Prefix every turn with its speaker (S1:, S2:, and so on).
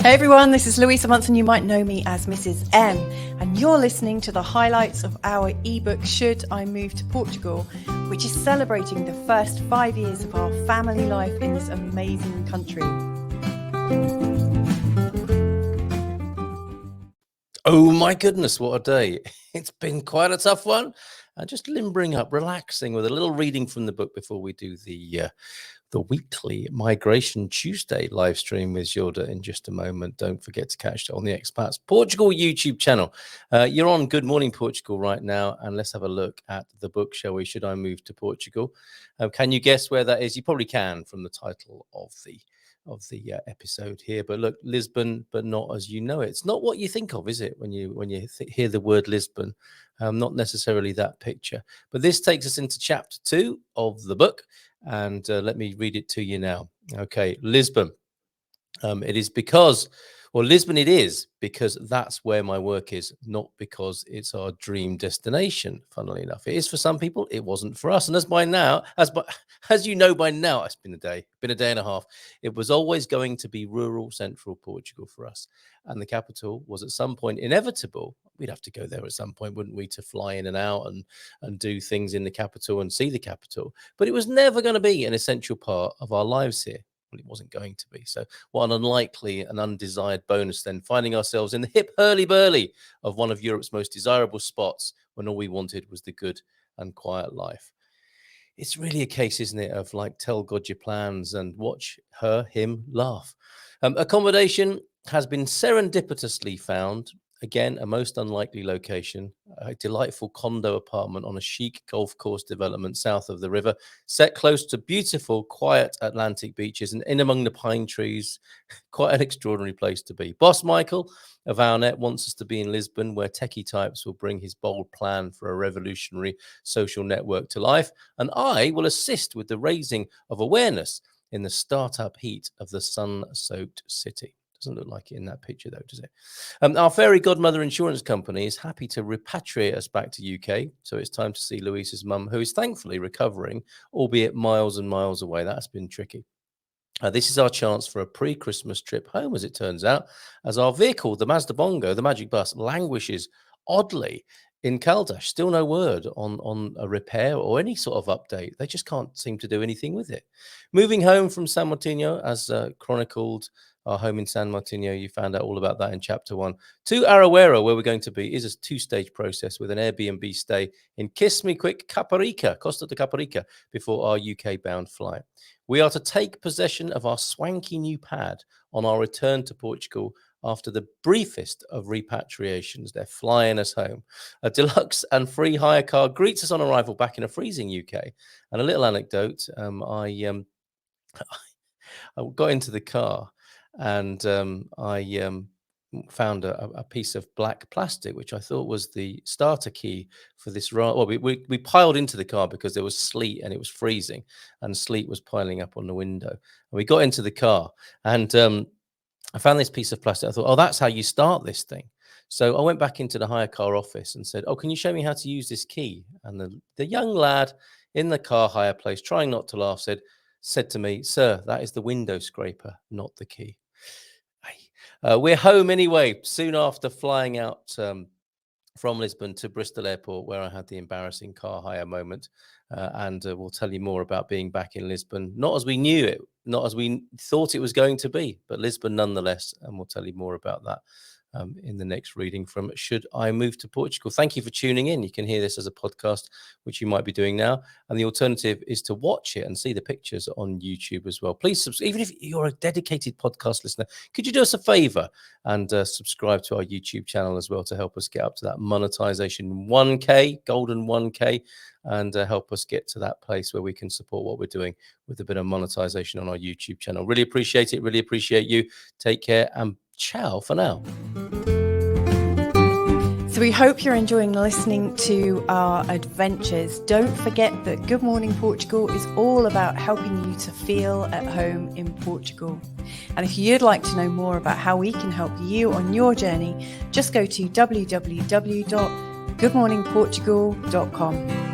S1: Hey everyone, this is Louisa Munson. You might know me as Mrs. M, and you're listening to the highlights of our ebook Should I Move to Portugal, which is celebrating the first 5 years of our family life in this amazing country.
S2: Oh my goodness, what a day. It's been quite a tough one. And just limbering up, relaxing with a little reading from the book before we do the weekly Migration Tuesday live stream with Jorda in just a moment. Don't forget to catch it on the Expats Portugal YouTube channel. You're on Good Morning Portugal right now, and let's have a look at the book, shall we? Should I Move to Portugal? Can you guess where that is? You probably can from the title of the episode here. But look, Lisbon, but not as you know it. It's not what you think of, is it? When you hear the word Lisbon, not necessarily that picture. But this takes us into chapter 2 of the book. And let me read it to you now. Okay, Lisbon. It is because, well, Lisbon it is because that's where my work is, not because it's our dream destination. Funnily enough, it is for some people. It wasn't for us. And as you know by now, it's been a day and a half. It was always going to be rural central Portugal for us, and the capital was at some point inevitable. We'd have to go there at some point, wouldn't we, to fly in and out and do things in the capital and see the capital. But it was never going to be an essential part of our lives here. Well, it wasn't going to be. So what an unlikely and undesired bonus then, finding ourselves in the hip hurly-burly of one of Europe's most desirable spots when all we wanted was the good and quiet life. It's really a case, isn't it, of like, tell God your plans and watch him laugh. Accommodation has been serendipitously found. Again, a most unlikely location, a delightful condo apartment on a chic golf course development south of the river, set close to beautiful, quiet Atlantic beaches and in among the pine trees. Quite an extraordinary place to be. Boss Michael of Ournet wants us to be in Lisbon, where techie types will bring his bold plan for a revolutionary social network to life, and I will assist with the raising of awareness in the startup heat of the sun-soaked city. Doesn't look like it in that picture, though, does it? Our fairy godmother insurance company is happy to repatriate us back to UK. So it's time to see Louisa's mum, who is thankfully recovering, albeit miles and miles away. That's been tricky. This is our chance for a pre-Christmas trip home, as it turns out, as our vehicle, the Mazda Bongo, the Magic Bus, languishes oddly in Caldash. Still no word on a repair or any sort of update. They just can't seem to do anything with it. Moving home from San Martino, as chronicled, our home in San Martino, you found out all about that in chapter 1. To Arahuera, where we're going to be, is a 2-stage process with an Airbnb stay in Kiss Me Quick, Caparica, Costa de Caparica, before our UK-bound flight. We are to take possession of our swanky new pad on our return to Portugal after the briefest of repatriations. They're flying us home. A deluxe and free hire car greets us on arrival back in a freezing UK. And a little anecdote, I got into the car and I found a piece of black plastic, which I thought was the starter key for this. Well, we piled into the car because there was sleet and it was freezing, and sleet was piling up on the window. And we got into the car, and I found this piece of plastic. I thought, oh, that's how you start this thing. So I went back into the hire car office and said, oh, can you show me how to use this key? And the young lad in the car hire place, trying not to laugh, said to me, sir, that is the window scraper, not the key. We're home anyway, soon after flying out from Lisbon to Bristol Airport, where I had the embarrassing car hire moment. And we'll tell you more about being back in Lisbon, not as we knew it, not as we thought it was going to be, but Lisbon nonetheless. And we'll tell you more about that in the next reading from Should I Move to Portugal. Thank you for tuning in. You can hear this as a podcast, which you might be doing now. And the alternative is to watch it and see the pictures on YouTube as well. Please subscribe. Even if you're a dedicated podcast listener, could you do us a favor and subscribe to our YouTube channel as well to help us get up to that monetization 1K, golden 1K, and help us get to that place where we can support what we're doing with a bit of monetization on our YouTube channel. Really appreciate it. Really appreciate you. Take care and ciao for now.
S1: So we hope you're enjoying listening to our adventures. Don't forget that Good Morning Portugal is all about helping you to feel at home in Portugal. And if you'd like to know more about how we can help you on your journey, just go to www.goodmorningportugal.com.